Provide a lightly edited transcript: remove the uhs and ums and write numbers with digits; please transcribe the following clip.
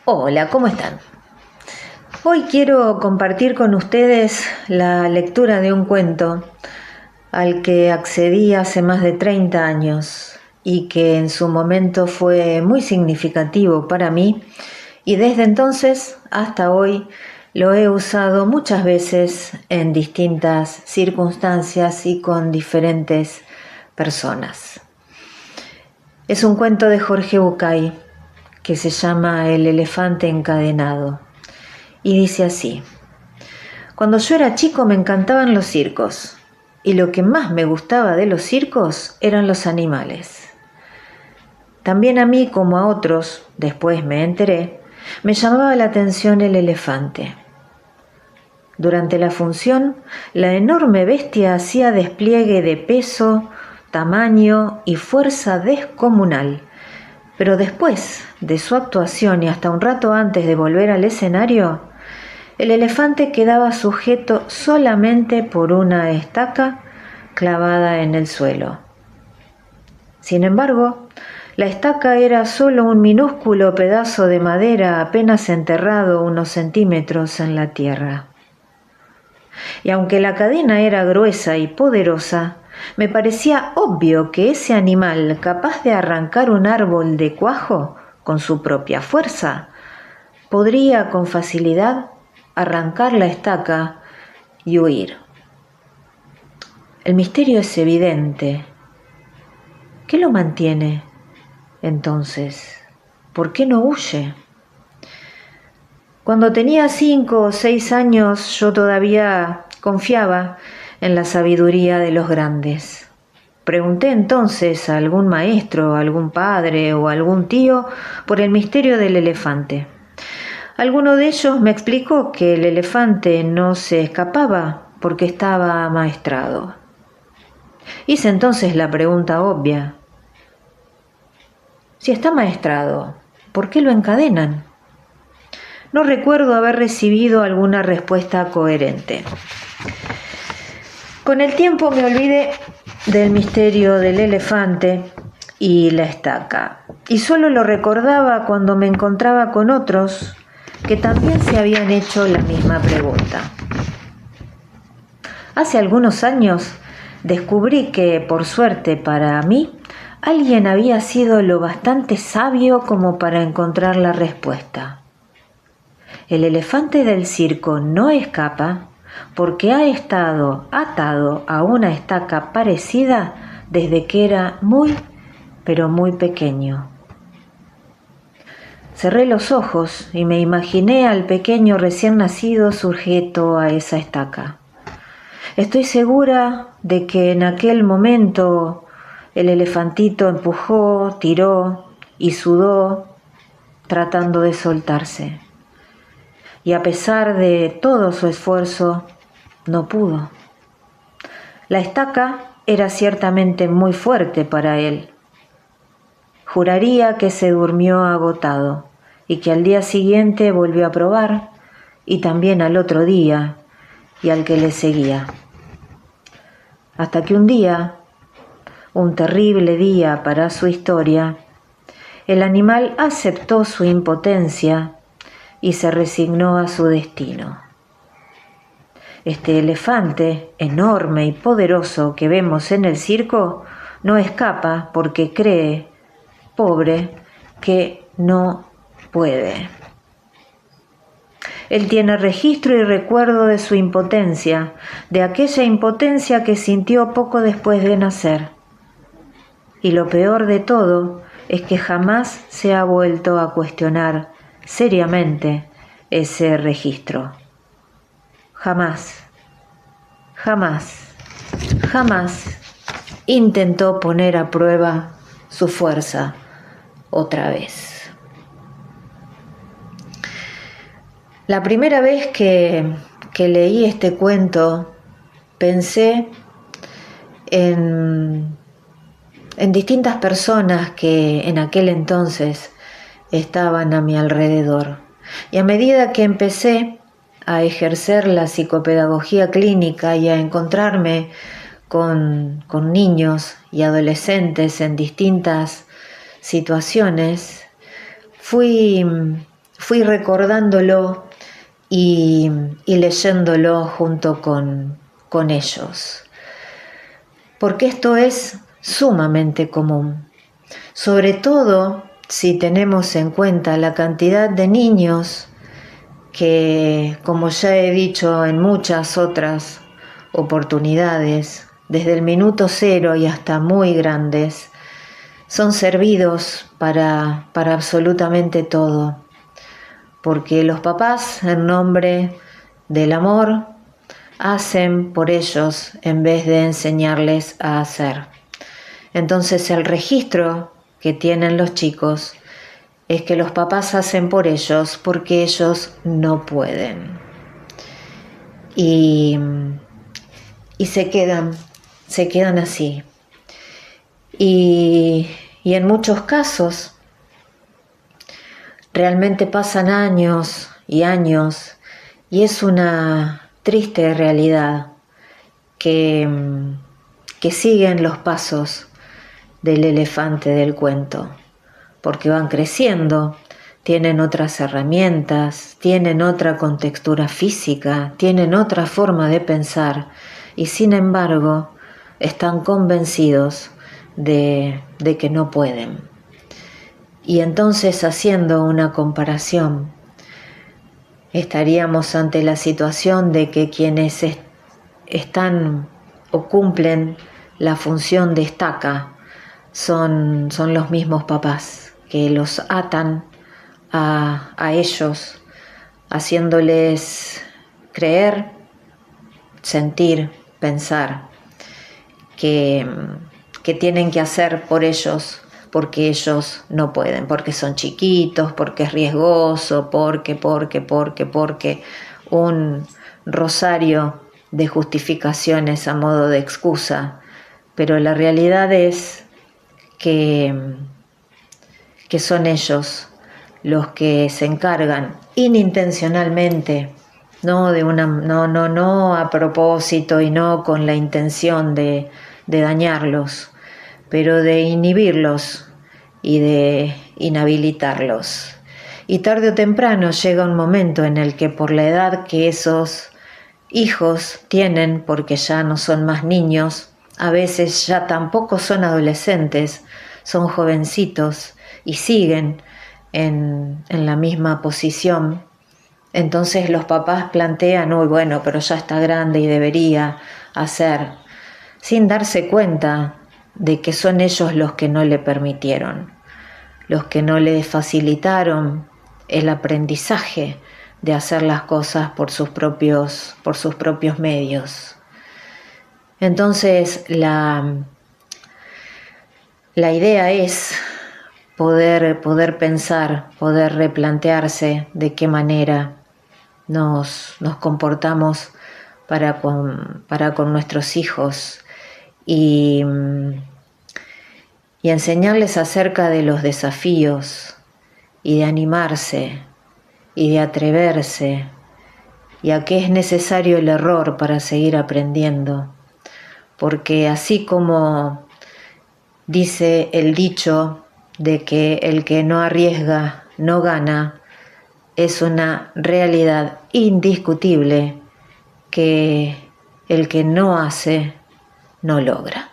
Hola, ¿cómo están? Hoy quiero compartir con ustedes la lectura de un cuento al que accedí hace más de 30 años y que en su momento fue muy significativo para mí, y desde entonces hasta hoy lo he usado muchas veces en distintas circunstancias y con diferentes personas. Es un cuento de Jorge Bucay que se llama El elefante encadenado y dice así: cuando yo era chico me encantaban los circos y lo que más me gustaba de los circos eran los animales. También a mí, como a otros, después me enteré, me llamaba la atención el elefante. Durante la función, la enorme bestia hacía despliegue de peso, tamaño y fuerza descomunal, pero después de su actuación y hasta un rato antes de volver al escenario, el elefante quedaba sujeto solamente por una estaca clavada en el suelo. Sin embargo, la estaca era solo un minúsculo pedazo de madera apenas enterrado unos centímetros en la tierra. Y aunque la cadena era gruesa y poderosa, me parecía obvio que ese animal, capaz de arrancar un árbol de cuajo con su propia fuerza, podría con facilidad arrancar la estaca y huir. El misterio es evidente. ¿Qué lo mantiene entonces? ¿Por qué no huye? Cuando tenía 5 o 6 años, yo todavía confiaba en la sabiduría de los grandes. Pregunté entonces a algún maestro, a algún padre o a algún tío por el misterio del elefante. Alguno de ellos me explicó que el elefante no se escapaba porque estaba amaestrado. Hice entonces la pregunta obvia: si está amaestrado, ¿por qué lo encadenan? No recuerdo haber recibido alguna respuesta coherente. Con el tiempo me olvidé del misterio del elefante y la estaca, y solo lo recordaba cuando me encontraba con otros que también se habían hecho la misma pregunta. Hace algunos años descubrí que, por suerte para mí, alguien había sido lo bastante sabio como para encontrar la respuesta. El elefante del circo no escapa porque ha estado atado a una estaca parecida desde que era muy, pero muy pequeño. Cerré los ojos y me imaginé al pequeño recién nacido sujeto a esa estaca. Estoy segura de que en aquel momento el elefantito empujó, tiró y sudó tratando de soltarse. Y a pesar de todo su esfuerzo, no pudo. La estaca era ciertamente muy fuerte para él. Juraría que se durmió agotado y que al día siguiente volvió a probar, y también al otro día y al que le seguía. Hasta que un día, un terrible día para su historia, el animal aceptó su impotencia y se resignó a su destino. Este elefante enorme y poderoso que vemos en el circo no escapa porque cree, pobre, que no puede. Él tiene registro y recuerdo de su impotencia, de aquella impotencia que sintió poco después de nacer. Y lo peor de todo es que jamás se ha vuelto a cuestionar seriamente ese registro. Jamás, jamás, jamás intentó poner a prueba su fuerza otra vez. La primera vez que leí este cuento, pensé en distintas personas que en aquel entonces estaban a mi alrededor. Y a medida que empecé a ejercer la psicopedagogía clínica y a encontrarme con niños y adolescentes en distintas situaciones, fui fui recordándolo y leyéndolo junto con ellos. Porque esto es sumamente común, sobre todo si tenemos en cuenta la cantidad de niños que, como ya he dicho en muchas otras oportunidades, desde el minuto cero y hasta muy grandes, son servidos para absolutamente todo, porque los papás, en nombre del amor, hacen por ellos en vez de enseñarles a hacer. Entonces el registro que tienen los chicos es que los papás hacen por ellos porque ellos no pueden. Y se quedan así. Y en muchos casos realmente pasan años y años y es una triste realidad que siguen los pasos del elefante del cuento, porque van creciendo, tienen otras herramientas, tienen otra contextura física, tienen otra forma de pensar y sin embargo están convencidos de que no pueden. Y entonces, haciendo una comparación, estaríamos ante la situación de que quienes están o cumplen la función de estaca son los mismos papás, que los atan a ellos, haciéndoles creer, sentir, pensar que tienen que hacer por ellos porque ellos no pueden, porque son chiquitos, porque es riesgoso, porque un rosario de justificaciones a modo de excusa. Pero la realidad es que son ellos los que se encargan inintencionalmente, no a propósito y no con la intención de dañarlos, pero de inhibirlos y de inhabilitarlos. Y tarde o temprano llega un momento en el que, por la edad que esos hijos tienen, porque ya no son más niños, a veces ya tampoco son adolescentes, son jovencitos y siguen en la misma posición. Entonces los papás plantean, uy, bueno, pero ya está grande y debería hacer, sin darse cuenta de que son ellos los que no le permitieron, los que no le facilitaron el aprendizaje de hacer las cosas por sus propios medios. Entonces la idea es poder pensar, poder replantearse de qué manera nos comportamos para con nuestros hijos y enseñarles acerca de los desafíos y de animarse y de atreverse y a que es necesario el error para seguir aprendiendo, porque así como dice el dicho de que el que no arriesga no gana, es una realidad indiscutible que el que no hace no logra.